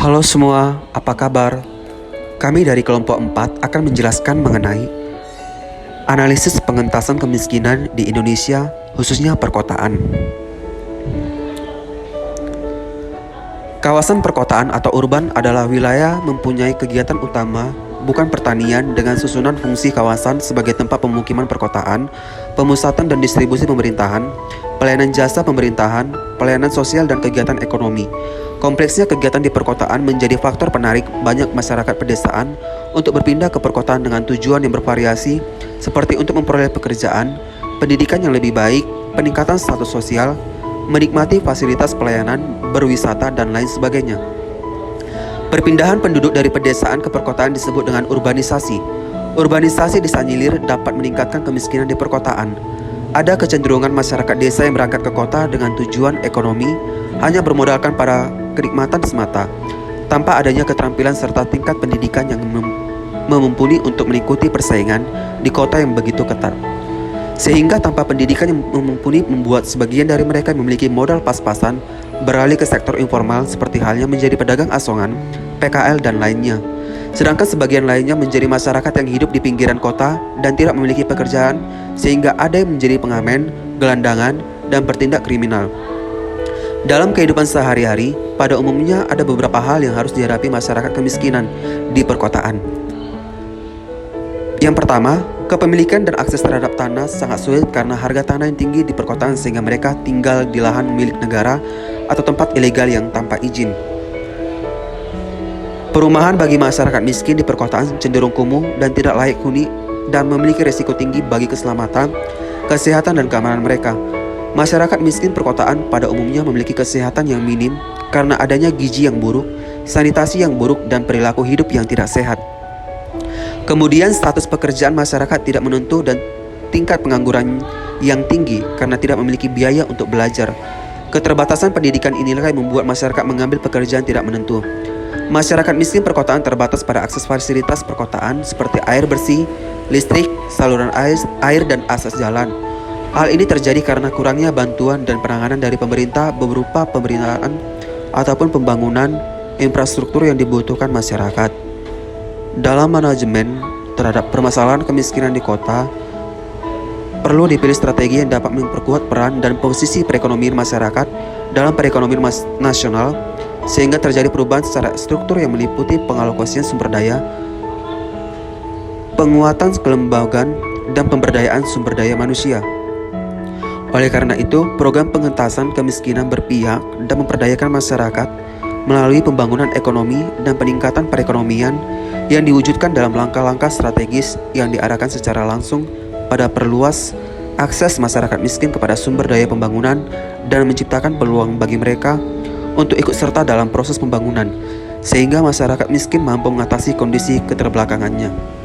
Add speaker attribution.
Speaker 1: Halo semua, apa kabar? Kami dari kelompok 4 akan menjelaskan mengenai analisis pengentasan kemiskinan di Indonesia, khususnya perkotaan. Kawasan perkotaan atau urban adalah wilayah mempunyai kegiatan utama bukan pertanian dengan susunan fungsi kawasan sebagai tempat pemukiman perkotaan, pemusatan dan distribusi pemerintahan, pelayanan jasa pemerintahan, pelayanan sosial dan kegiatan ekonomi. Kompleksnya kegiatan di perkotaan menjadi faktor penarik banyak masyarakat pedesaan untuk berpindah ke perkotaan dengan tujuan yang bervariasi seperti untuk memperoleh pekerjaan, pendidikan yang lebih baik, peningkatan status sosial, menikmati fasilitas pelayanan, berwisata, dan lain sebagainya. Perpindahan penduduk dari pedesaan ke perkotaan disebut dengan urbanisasi. Urbanisasi disanyilir dapat meningkatkan kemiskinan di perkotaan. Ada kecenderungan masyarakat desa yang berangkat ke kota dengan tujuan ekonomi hanya bermodalkan pada kenikmatan semata, tanpa adanya keterampilan serta tingkat pendidikan yang mumpuni untuk mengikuti persaingan di kota yang begitu ketat. Sehingga tanpa pendidikan yang mumpuni membuat sebagian dari mereka memiliki modal pas-pasan beralih ke sektor informal seperti halnya menjadi pedagang asongan, PKL dan lainnya. Sedangkan sebagian lainnya menjadi masyarakat yang hidup di pinggiran kota dan tidak memiliki pekerjaan, sehingga ada yang menjadi pengamen, gelandangan, dan bertindak kriminal. Dalam kehidupan sehari-hari, pada umumnya ada beberapa hal yang harus dihadapi masyarakat kemiskinan di perkotaan. Yang pertama, kepemilikan dan akses terhadap tanah sangat sulit karena harga tanah yang tinggi di perkotaan sehingga mereka tinggal di lahan milik negara atau tempat ilegal yang tanpa izin. Perumahan bagi masyarakat miskin di perkotaan cenderung kumuh dan tidak layak huni dan memiliki risiko tinggi bagi keselamatan, kesehatan, dan keamanan mereka. Masyarakat miskin perkotaan pada umumnya memiliki kesehatan yang minim karena adanya gizi yang buruk, sanitasi yang buruk, dan perilaku hidup yang tidak sehat. Kemudian status pekerjaan masyarakat tidak menentu dan tingkat pengangguran yang tinggi karena tidak memiliki biaya untuk belajar. Keterbatasan pendidikan inilah yang membuat masyarakat mengambil pekerjaan tidak menentu. Masyarakat miskin perkotaan terbatas pada akses fasilitas perkotaan seperti air bersih, listrik, saluran air, dan akses jalan. Hal ini terjadi karena kurangnya bantuan dan penanganan dari pemerintah berupa pemberitaan ataupun pembangunan infrastruktur yang dibutuhkan masyarakat. Dalam manajemen terhadap permasalahan kemiskinan di kota, perlu dipilih strategi yang dapat memperkuat peran dan posisi perekonomian masyarakat dalam perekonomian nasional, sehingga terjadi perubahan secara struktur yang meliputi pengalokasian sumber daya, penguatan kelembagaan, dan pemberdayaan sumber daya manusia. Oleh karena itu, program pengentasan kemiskinan berpihak dan memperdayakan masyarakat melalui pembangunan ekonomi dan peningkatan perekonomian yang diwujudkan dalam langkah-langkah strategis yang diarahkan secara langsung pada perluas akses masyarakat miskin kepada sumber daya pembangunan dan menciptakan peluang bagi mereka untuk ikut serta dalam proses pembangunan, sehingga masyarakat miskin mampu mengatasi kondisi keterbelakangannya.